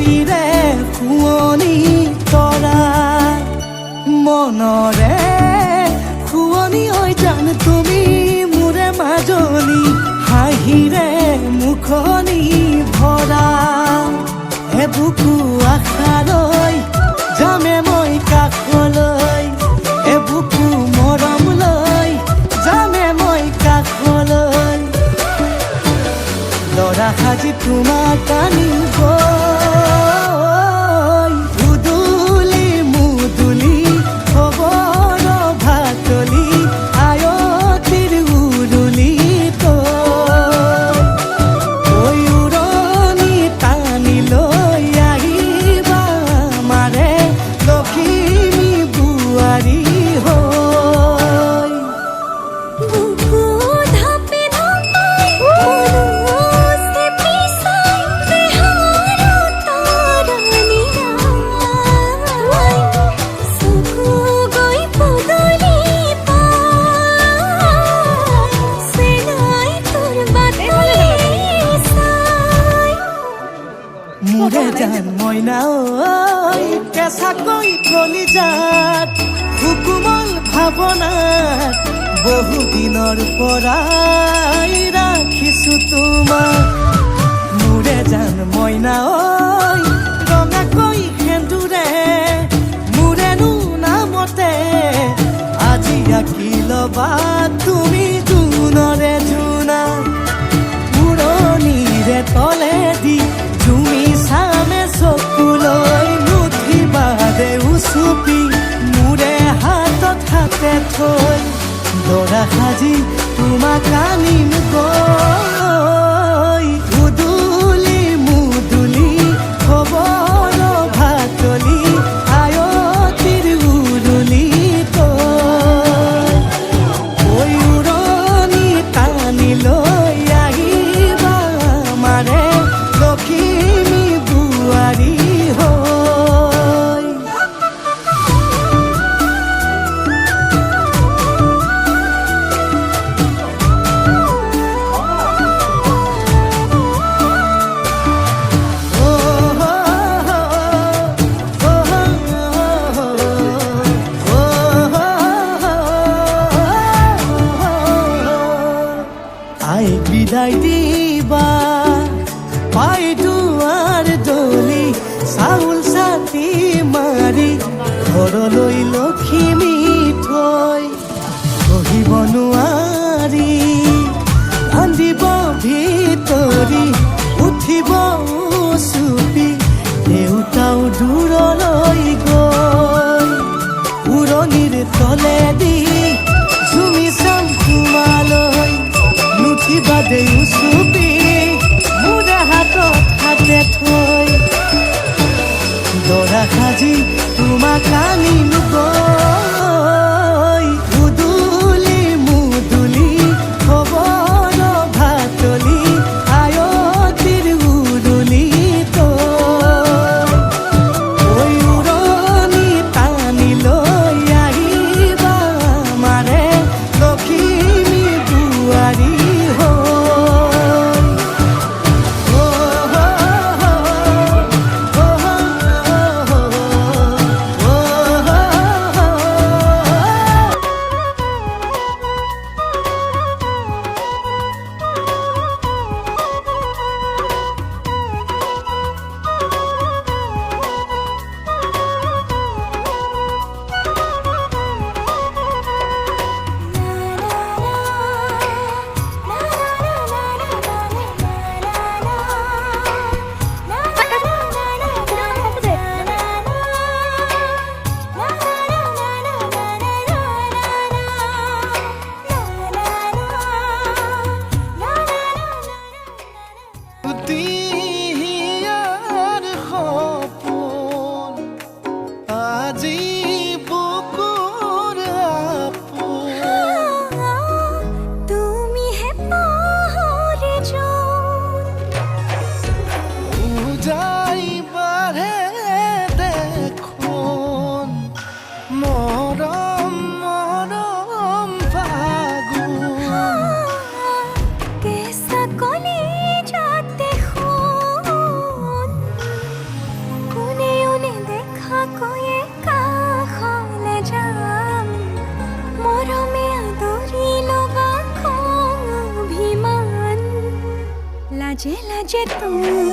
হাঁহিৰে শুৱনি তৰা মনৰে শুৱনি হৈ জান তুমি মোৰে মাজনী হাঁহিৰে মুখনি ভৰা এবুকু আশালৈ যামে মই কাষলৈ এবুকু মৰম লৈ যামে মই কাষলৈ লৰা সাজি তোমাক আনিব উদুলি মুদুলি খবৰ ভাতলি আয়তিৰ উৰুলি ঐ উৰণি টানি লৈ আহিবা মাৰে লখিমী বোৱাৰী মোৰে জান মইনা ঐ কেঁচাকৈ কলিজাত সুকুমল ভাৱনাত বহুদিনৰ পৰাই ৰাখিছো তোমাক মোৰে জান মইনা ঐ ৰঙাকৈ সেন্দুৰে মোৰেনো নামতে আজি আঁকি ল'বা তুমি জোনৰে জোনা উৰণিৰে তলেদি তুমি চামে চকুলৈ নুঠিবা দে উচুপি মোৰে হাতত হাতে থৈ দৰা সাজি তোমাক আনিম গৈ উদুলি মুদুলি খবৰ ভাতলি আয়তিৰ উৰুলি ঐ উৰণি টানি লৈ আহিবা মাৰে লখিমী বোৱাৰী হৈ আই বিদায় দিবা পাই দুৱাৰ দলি চাউল চাতি মাৰি ঘৰলৈ লখিমী থৈ বহিব নোৱাৰি কান্দিব ভিতৰি উঠিব চুপি দেউতাও দূৰলৈ গৈ উৰণিৰ তলেদি ঝুমি চাম তোমালৈ নুঠিবা দেউ চুপি মোৰে হাতত হাতে থৈ দৰা সাজি তোমাক আনিম গৈ উদুলি মুদুলি খবৰ ভাতলি আয়তিৰ উৰুলি ঐ উৰণি টানি লৈ আহিবা মাৰে লখিমী বোৱাৰী যে তুমি